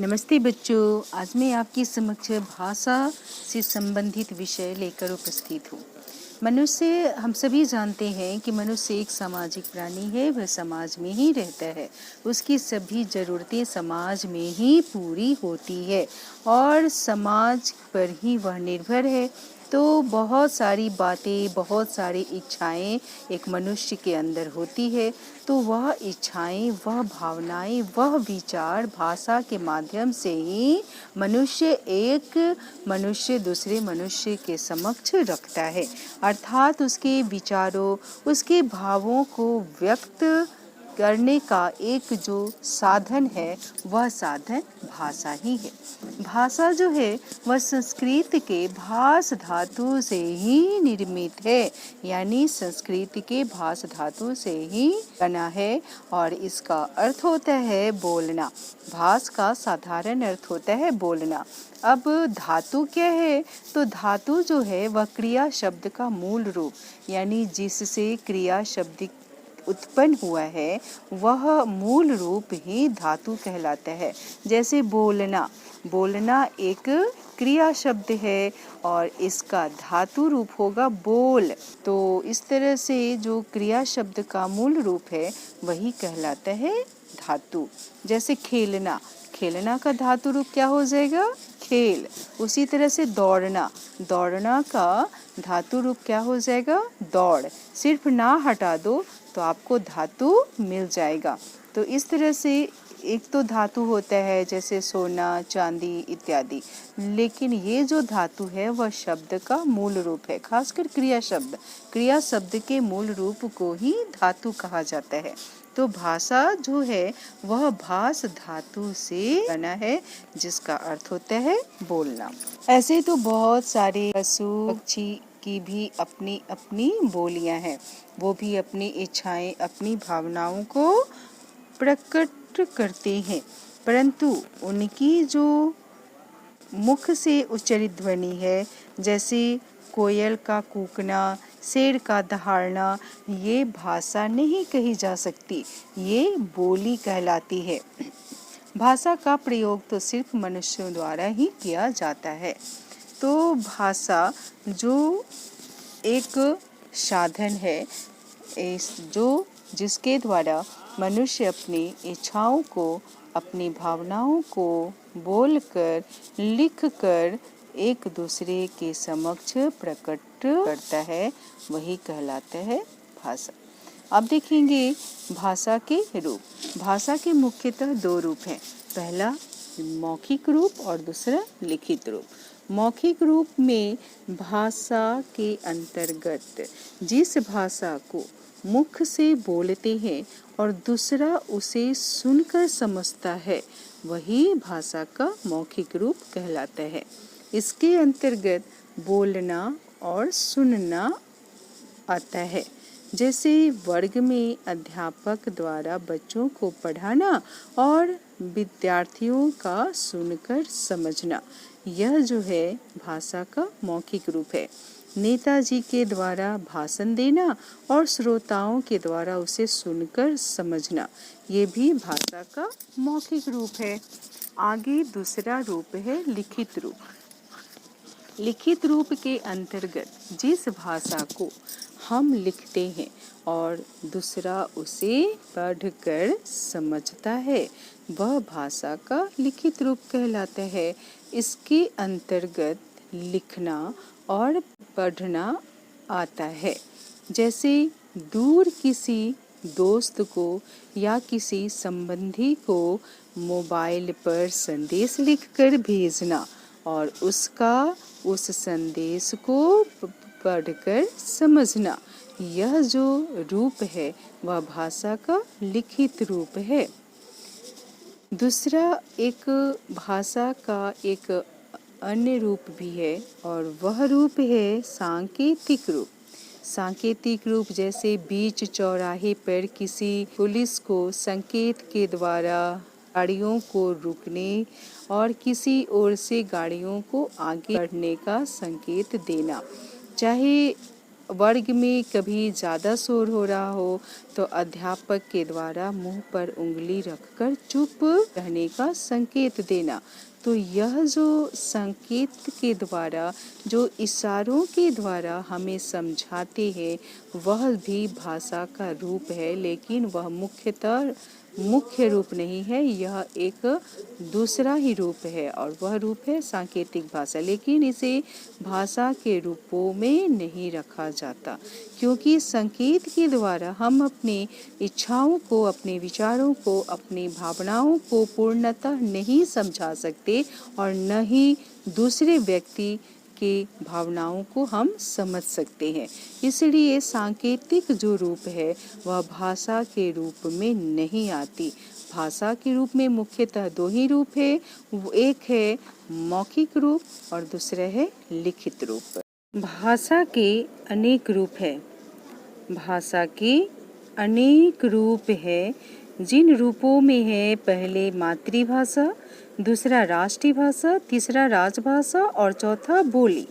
नमस्ते बच्चों, आज मैं आपके समक्ष भाषा से संबंधित विषय लेकर उपस्थित हूँ। मनुष्य, हम सभी जानते हैं कि मनुष्य एक सामाजिक प्राणी है। वह समाज में ही रहता है। उसकी सभी ज़रूरतें समाज में ही पूरी होती है और समाज पर ही वह निर्भर है। तो बहुत सारी बातें, बहुत सारी इच्छाएं एक मनुष्य के अंदर होती है। तो वह इच्छाएं, वह भावनाएं, वह विचार भाषा के माध्यम से ही मनुष्य दूसरे मनुष्य के समक्ष रखता है। अर्थात उसके विचारों, उसके भावों को व्यक्त करने का एक जो साधन है, वह साधन भाषा ही है। भाषा जो है वह संस्कृत के भास धातु से ही निर्मित है, यानी संस्कृत के भास धातु से ही बना है और इसका अर्थ होता है बोलना। भास का साधारण अर्थ होता है बोलना। अब धातु क्या है? तो धातु जो है वह क्रिया शब्द का मूल रूप, यानी जिससे क्रिया शब्द उत्पन्न हुआ है, वह मूल रूप ही धातु कहलाता है। जैसे बोलना, बोलना एक क्रिया शब्द है और इसका धातु रूप होगा बोल। तो इस तरह से जो क्रिया शब्द का मूल रूप है वही कहलाता है धातु। जैसे खेलना, खेलना का धातु रूप क्या हो जाएगा? खेल। उसी तरह से दौड़ना, दौड़ना का धातु रूप क्या हो जाएगा? दौड़। सिर्फ ना हटा दो तो आपको धातु मिल जाएगा। तो इस तरह से एक तो धातु होता है जैसे सोना, चांदी इत्यादि, लेकिन ये जो धातु है वह शब्द का मूल रूप है। खासकर क्रिया शब्द, क्रिया शब्द के मूल रूप को ही धातु कहा जाता है। तो भाषा जो है वह भास धातु से बना है, जिसका अर्थ होता है बोलना। ऐसे तो बहुत सारे पशु पक्षी की भी अपनी अपनी बोलियां हैं। वो भी अपनी इच्छाएं, अपनी भावनाओं को प्रकट करते हैं, परंतु उनकी जो मुख से उच्चरित ध्वनि है, जैसे कोयल का कूकना, शेर का दहाड़ना, ये भाषा नहीं कही जा सकती, ये बोली कहलाती है। भाषा का प्रयोग तो सिर्फ मनुष्यों द्वारा ही किया जाता है। तो भाषा जो एक साधन है, जिसके द्वारा मनुष्य अपनी इच्छाओं को, अपनी भावनाओं को बोलकर, लिखकर एक दूसरे के समक्ष प्रकट करता है, वही कहलाता है भाषा। अब देखेंगे भाषा के रूप। भाषा के मुख्यतः दो रूप हैं, पहला मौखिक रूप और दूसरा लिखित रूप। मौखिक रूप में भाषा के अंतर्गत जिस भाषा को मुख से बोलते हैं और दूसरा उसे सुनकर समझता है, वही भाषा का मौखिक रूप कहलाता है। इसके अंतर्गत बोलना और सुनना आता है। जैसे वर्ग में अध्यापक द्वारा बच्चों को पढ़ाना और विद्यार्थियों का सुनकर समझना, यह जो है भाषा का मौखिक रूप है। नेताजी के द्वारा भाषण देना और श्रोताओं के द्वारा उसे सुनकर समझना, ये भी भाषा का मौखिक रूप है। आगे दूसरा रूप है लिखित रूप। लिखित रूप के अंतर्गत जिस भाषा को हम लिखते हैं और दूसरा उसे पढ़कर समझता है, वह भाषा का लिखित रूप कहलाता है। इसके अंतर्गत लिखना और पढ़ना आता है। जैसे दूर किसी दोस्त को या किसी संबंधी को मोबाइल पर संदेश लिखकर भेजना और उस संदेश को पढ़कर समझना, यह जो रूप है वह भाषा का लिखित रूप है। दूसरा एक भाषा का एक अन्य रूप भी है और वह रूप है सांकेतिक रूप। सांकेतिक रूप जैसे बीच चौराहे पर किसी पुलिस को संकेत के द्वारा गाड़ियों को रुकने और किसी ओर से गाड़ियों को आगे बढ़ने का संकेत देना। चाहे वर्ग में कभी ज़्यादा शोर हो रहा हो तो अध्यापक के द्वारा मुंह पर उंगली रखकर चुप रहने का संकेत देना। तो यह जो संकेत के द्वारा, जो इशारों के द्वारा हमें समझाते हैं, वह भी भाषा का रूप है, लेकिन वह मुख्य रूप नहीं है। यह एक दूसरा ही रूप है और वह रूप है सांकेतिक भाषा। लेकिन इसे भाषा के रूपों में नहीं रखा जाता, क्योंकि संकेत के द्वारा हम अपनी इच्छाओं को, अपने विचारों को, अपनी भावनाओं को पूर्णतः नहीं समझा सकते और न ही दूसरे व्यक्ति की भावनाओं को हम समझ सकते हैं। इसलिए सांकेतिक जो रूप है वह भाषा के रूप में नहीं आती। भाषा के रूप में मुख्यतः दो ही रूप है, एक है मौखिक रूप और दूसरा है लिखित रूप। भाषा के अनेक रूप है। भाषा के अनेक रूप है। जिन रूपों में है, पहले मातृभाषा, दूसरा राष्ट्रीय भाषा, तीसरा राजभाषा और चौथा बोली।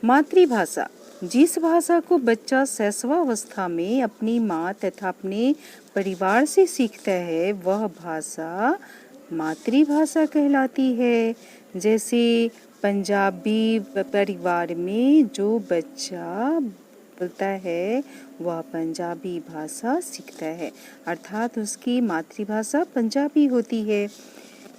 मातृभाषा, जिस भाषा को बच्चा शैशवावस्था में अपनी माँ तथा अपने परिवार से सीखता है, वह भाषा मातृभाषा कहलाती है। जैसे पंजाबी परिवार में जो बच्चा बोलता है वह पंजाबी भाषा सीखता है, अर्थात उसकी मातृभाषा पंजाबी होती है।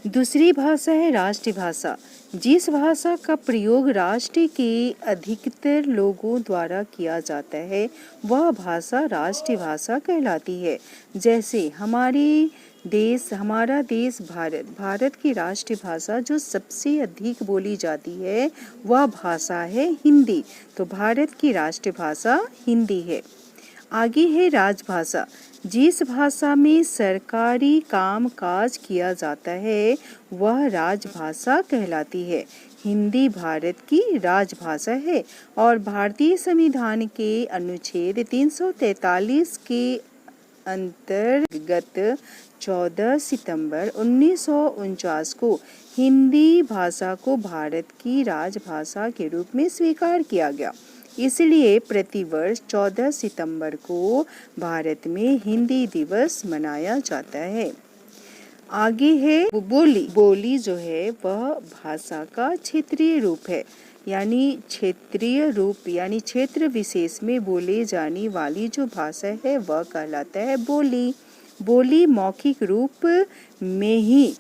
दूसरी भाषा है राष्ट्रीय भाषा। जिस भाषा का प्रयोग राष्ट्र के अधिकतर लोगों द्वारा किया जाता है, वह भाषा राष्ट्रीय भाषा कहलाती है। जैसे हमारा देश भारत की राष्ट्रीय भाषा जो सबसे अधिक बोली जाती है वह भाषा है हिंदी। तो भारत की राष्ट्रीय भाषा हिंदी है। आगे है राजभाषा। जिस भाषा में सरकारी काम काज किया जाता है वह राजभाषा कहलाती है। हिंदी भारत की राजभाषा है और भारतीय संविधान के अनुच्छेद 343 के अंतर्गत 14 सितंबर 1949 को हिंदी भाषा को भारत की राजभाषा के रूप में स्वीकार किया गया। इसलिए प्रतिवर्ष 14 सितंबर को भारत में हिंदी दिवस मनाया जाता है। आगे है बोली। बोली जो है वह भाषा का क्षेत्रीय रूप है, यानी क्षेत्रीय रूप यानी क्षेत्र विशेष में बोले जाने वाली जो भाषा है वह कहलाता है बोली। बोली मौखिक रूप में ही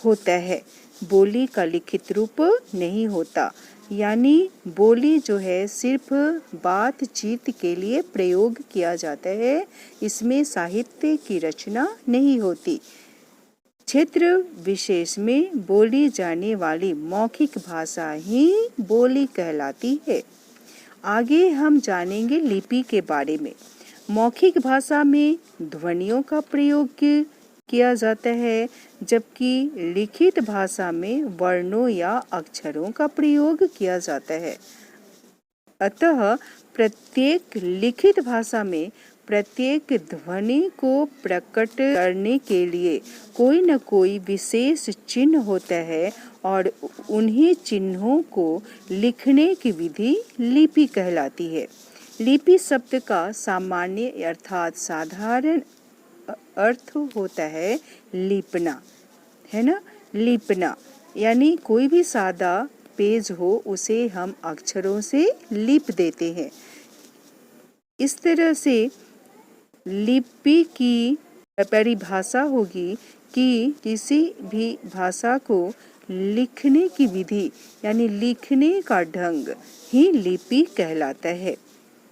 होता है, बोली का लिखित रूप नहीं होता। यानी बोली जो है सिर्फ बातचीत के लिए प्रयोग किया जाता है, इसमें साहित्य की रचना नहीं होती। क्षेत्र विशेष में बोली जाने वाली मौखिक भाषा ही बोली कहलाती है। आगे हम जानेंगे लिपि के बारे में। मौखिक भाषा में ध्वनियों का प्रयोग किया जाता है, जबकि लिखित भाषा में वर्णों या अक्षरों का प्रयोग किया जाता है। अतः प्रत्येक लिखित भाषा में प्रत्येक ध्वनि को प्रकट करने के लिए कोई न कोई विशेष चिन्ह होता है और उन्हीं चिन्हों को लिखने की विधि लिपि कहलाती है। लिपि शब्द का सामान्य अर्थात साधारण अर्थ होता है लिपना, है ना। लिपना यानी कोई भी सादा पेज हो उसे हम अक्षरों से लिप देते हैं। इस तरह से लिपि की परिभाषा होगी कि किसी भी भाषा को लिखने की विधि यानी लिखने का ढंग ही लिपि कहलाता है।